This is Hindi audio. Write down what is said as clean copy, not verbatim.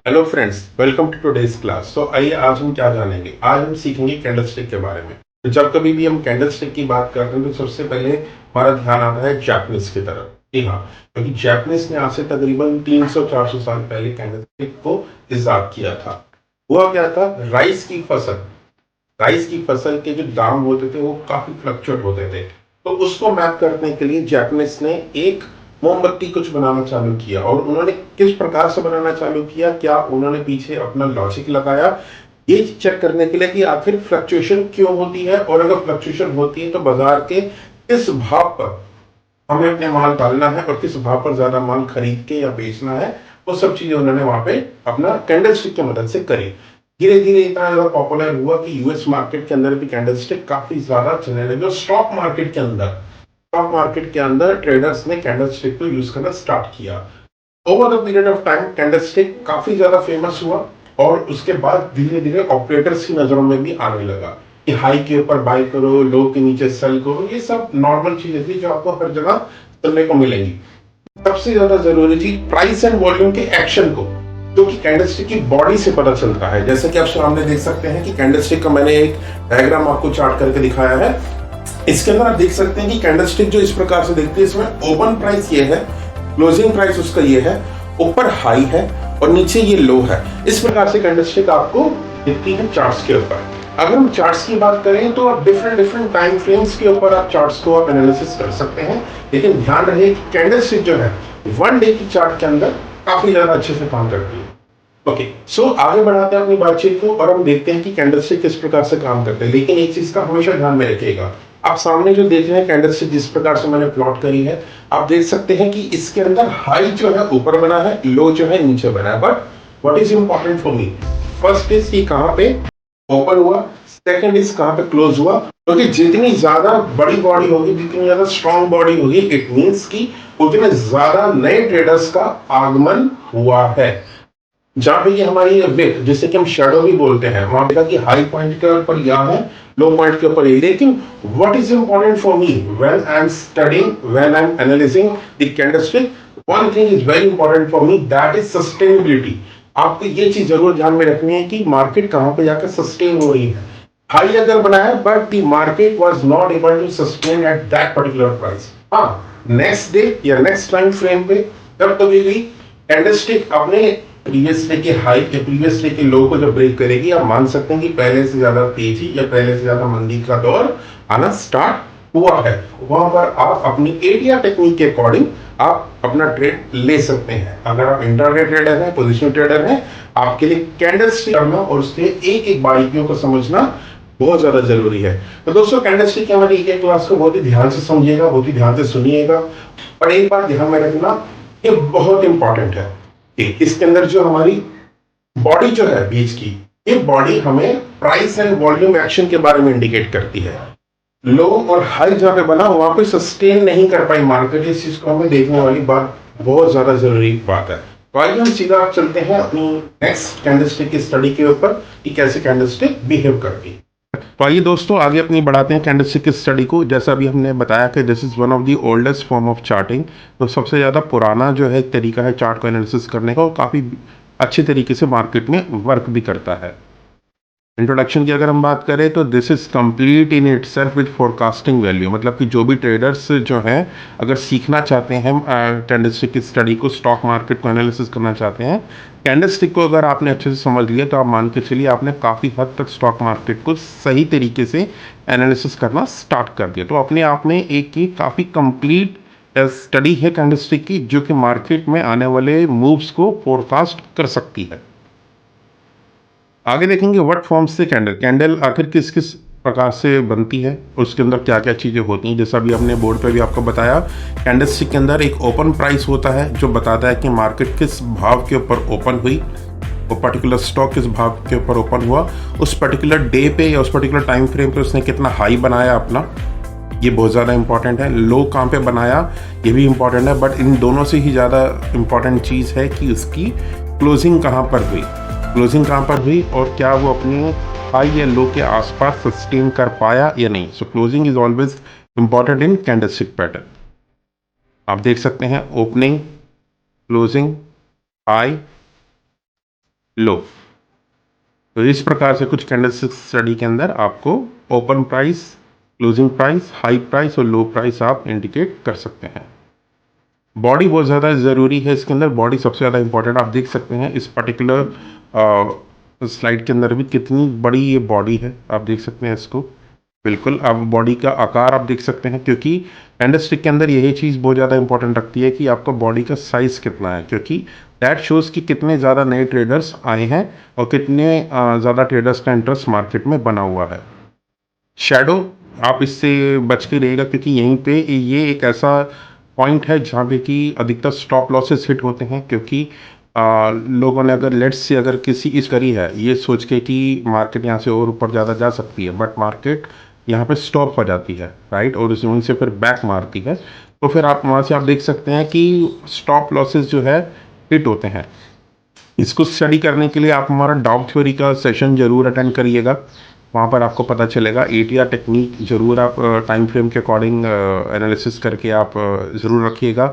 Hello friends, welcome to today's class. तो आइए आज हम क्या जानेंगे। आज हम सीखेंगे कैंडलस्टिक के बारे में। तो जब कभी भी हम कैंडलस्टिक की बात करते हैं तो सबसे पहले हमारा ध्यान आता है जापानीज की तरफ। जी हाँ, क्योंकि जापानीज ने आज से तकरीबन 300-400 साल पहले कैंडलस्टिक को इजाद किया था। हुआ क्या था, राइस की फसल के जो दाम होते थे वो काफी फ्लक्चुएट होते थे। तो उसको मैप करने के लिए जापानीज ने एक मोमबत्ती कुछ बनाना चालू किया। और उन्होंने किस प्रकार से बनाना चालू किया, क्या उन्होंने पीछे अपना लॉजिक लगाया, ये चेक करने के लिए कि आखिर फ्लक्चुएशन क्यों होती है, और अगर फ्लक्चुएशन होती है तो बाजार के किस भाव पर हमें अपने माल डालना है और किस भाव पर ज्यादा माल खरीद के या बेचना है। वो सब चीजें उन्होंने वहां पे अपना कैंडलस्टिक की मदद से करी। धीरे धीरे इतना ज्यादा पॉपुलर हुआ कि यूएस मार्केट के अंदर भी कैंडलस्टिक काफी ज्यादा चलने लगे। और स्टॉक मार्केट के अंदर ट्रेडर्स ने कैंडलस्टिक को यूज करना स्टार्ट किया। Over the period of time candlestick काफी ज्यादा फेमस हुआ। और उसके बाद धीरे धीरे ऑपरेटर्स की नजरों में भी आने लगा कि हाई के ऊपर बाय करो, लो के नीचे सेल करो। ये सब नॉर्मल चीजें थी जो आपको हर जगह सुनने को मिलेंगी। सबसे ज्यादा जरूरी थी प्राइस एंड वॉल्यूम के एक्शन को, जो कि कैंडलस्टिक की बॉडी से पता चलता है। जैसे कि आप सामने देख सकते हैं कि कैंडलस्टिक का मैंने एक डायग्राम आपको चार्ट करके दिखाया है। इसके अंदर आप देख सकते हैं कि कैंडलस्टिक जो इस प्रकार से दिखती है, इसमें ओपन प्राइस ये है, क्लोजिंग प्राइस उसका ये है, ऊपर हाई है और नीचे ये लो है। इस प्रकार से कैंडलस्टिक आपको दिखती है चार्ट्स के ऊपर। अगर हम चार्ट्स की बात करें तो आप डिफरेंट डिफरेंट टाइम फ्रेम्स के ऊपर आप चार्ट्स को आप एनालिसिस कर सकते हैं। लेकिन ध्यान रहे कि कैंडलस्टिक जो है वन डे की चार्ट के अंदर काफी ज्यादा अच्छे से काम करती है। ओके, सो आगे बढ़ाते हैं अपनी बातचीत को और हम देखते हैं कि कैंडलस्टिक किस प्रकार से काम करते हैं। लेकिन एक चीज का हमेशा ध्यान में रखिएगा, आप सामने जो देख रहे हैं कैंडलस्टिक जिस प्रकार से मैंने प्लॉट करी है, आप देख सकते हैं कि इसके अंदर हाई जो है ऊपर बना है, लो जो है नीचे बना है। But what is important for me, first is कि कहां पे ओपन हुआ, सेकंड इज कहां पे क्लोज हुआ। क्योंकि जितनी ज्यादा बड़ी बॉडी होगी, जितनी ज्यादा स्ट्रॉन्ग बॉडी होगी, इट मींस कि उतने ज्यादा नए ट्रेडर्स का आगमन हुआ है। जहां पे ये हमारी विक, जिसे कि हम शेडो भी बोलते हैं, वहां देखा कि हाई पॉइंट के ऊपर यह है, लो पॉइंट के ऊपर ये। लेकिन what is important for me when I am studying, when I am analysing the candlestick, one thing is very important for me, that is sustainability. आपको ये चीज जरूर ध्यान में रखनी है कि मार्केट कहां पे जाकर सस्टेन हो रही है। हाई अगर बना है but the market was not able to sustain at that particular price. हाँ, नेक्स्ट डे या नेक्स्ट टाइम फ्रेम पे तब कभी भी कैंडलस्टिक अपने प्रीवियस डे के हाई के प्रीवियस डे के लो को जब ब्रेक करेगी, आप मान सकते हैं कि पहले से ज्यादा तेजी या पहले से ज्यादा मंदी का दौर आना स्टार्ट हुआ है। वहां पर आप अपनी एरिया टेक्निक के अकॉर्डिंग आप अपना ट्रेड ले सकते हैं। अगर आप इंट्राडे ट्रेडर हैं, पोजिशनल ट्रेडर हैं, आपके लिए कैंडलस्टिक करना और उसके एक एक बारीकियों को समझना बहुत ज्यादा जरूरी है। तो दोस्तों, कैंडलस्टिक की हमारी एक क्लास को बहुत ही ध्यान से समझिएगा, बहुत ही ध्यान से सुनिएगा। और एक बात ध्यान में रखना, ये बहुत इंपॉर्टेंट है कि इसके अंदर जो हमारी बॉडी जो है बीच की, ये बॉडी हमें प्राइस एंड वॉल्यूम एक्शन के बारे में इंडिकेट करती है। लो और हाई जहां पे बना वहां पे सस्टेन नहीं कर पाई मार्केट, इस चीज को हमें देखने वाली बात बहुत ज्यादा जरूरी बात है। तो आइए हम सीधा चलते हैं अपनी नेक्स्ट कैंडलस्टिक की स्टडी के ऊपर कि कैसे कैंडलस्टिक बिहेव करती है। तो आइए दोस्तों आगे अपनी बढ़ाते हैं कैंडलस्टिक की स्टडी को। जैसा अभी हमने बताया कि this is one of the oldest form of charting. तो सबसे ज़्यादा पुराना जो है तरीका है चार्ट को एनालिसिस करने का, और काफ़ी अच्छे तरीके से मार्केट में वर्क भी करता है। इंट्रोडक्शन की अगर हम बात करें तो this is complete in it self with forecasting value. मतलब कि जो भी ट्रेडर्स जो हैं अगर सीखना चाहते हैं कैंडलस्टिक की स्टडी को, स्टॉक मार्केट को एनालिसिस करना चाहते हैं, कैंडलस्टिक को अगर आपने अच्छे से समझ लिया तो आप मान के चलिए आपने काफ़ी हद तक स्टॉक मार्केट को सही तरीके से एनालिसिस करना स्टार्ट कर दिया। तो अपने आप में एक की काफ़ी कंप्लीट स्टडी है कैंडलस्टिक की, जो कि मार्केट में आने वाले मूव्स को फोरकास्ट कर सकती है। आगे देखेंगे व्हाट फॉर्म्स से कैंडल, कैंडल आखिर किस किस प्रकार से बनती है, उसके अंदर क्या क्या चीज़ें होती हैं। जैसा भी हमने बोर्ड पे भी आपको बताया, कैंडलस्टिक के अंदर एक ओपन प्राइस होता है जो बताता है कि मार्केट किस भाव के ऊपर ओपन हुई, वो पर्टिकुलर स्टॉक किस भाव के ऊपर ओपन हुआ, उस पर्टिकुलर डे पे या उस पर्टिकुलर टाइम फ्रेम पे उसने कितना हाई बनाया अपना, ये बहुत ज़्यादा इंपॉर्टेंट है। लो कहाँ पे बनाया ये भी इंपॉर्टेंट है, बट इन दोनों से ही ज़्यादा इंपॉर्टेंट चीज़ है कि उसकी क्लोजिंग कहाँ पर हुई, क्लोजिंग कहाँ पर हुई और क्या वो अपनी हाई या लो के आसपास सस्टेन कर पाया या नहीं। सो closing is always important in candlestick pattern. आप देख सकते हैं ओपनिंग, क्लोजिंग, हाई, लो। तो इस प्रकार से कुछ कैंडलस्टिक स्टडी के अंदर आपको open price, closing price, high price और लो प्राइस आप इंडिकेट कर सकते हैं। बॉडी बहुत ज़्यादा ज़रूरी है इसके अंदर, बॉडी सबसे ज़्यादा इंपॉर्टेंट। आप देख सकते हैं इस पर्टिकुलर स्लाइड के अंदर भी कितनी बड़ी ये बॉडी है, आप देख सकते हैं इसको। बिल्कुल, आप बॉडी का आकार आप देख सकते हैं, क्योंकि कैंडलस्टिक के अंदर यही चीज़ बहुत ज़्यादा इंपॉर्टेंट रखती है कि आपका बॉडी का साइज़ कितना है, क्योंकि दैट शोज़ कि कितने ज़्यादा नए ट्रेडर्स आए हैं और कितने ज़्यादा ट्रेडर्स का इंटरेस्ट मार्केट में बना हुआ है। शैडो, आप इससे बच के रहिएगा, क्योंकि यहीं पे ये एक ऐसा पॉइंट है जहाँ पे कि अधिकतर स्टॉप लॉसेस हिट होते हैं, क्योंकि लोगों ने अगर लेट्स से अगर किसी इस करी है ये सोच के कि मार्केट यहाँ से और ऊपर ज़्यादा जा सकती है, बट मार्केट यहाँ पे स्टॉप हो जाती है, राइट, और उस जोन से फिर बैक मारती है, तो फिर आप वहाँ से आप देख सकते हैं कि स्टॉप लॉसेस जो है हिट होते हैं। इसको स्टडी करने के लिए आप हमारा डाउट थ्योरी का सेशन जरूर अटेंड करिएगा, वहाँ पर आपको पता चलेगा। ATR टेक्निक जरूर आप टाइम फ्रेम के अकॉर्डिंग एनालिसिस करके आप ज़रूर रखिएगा।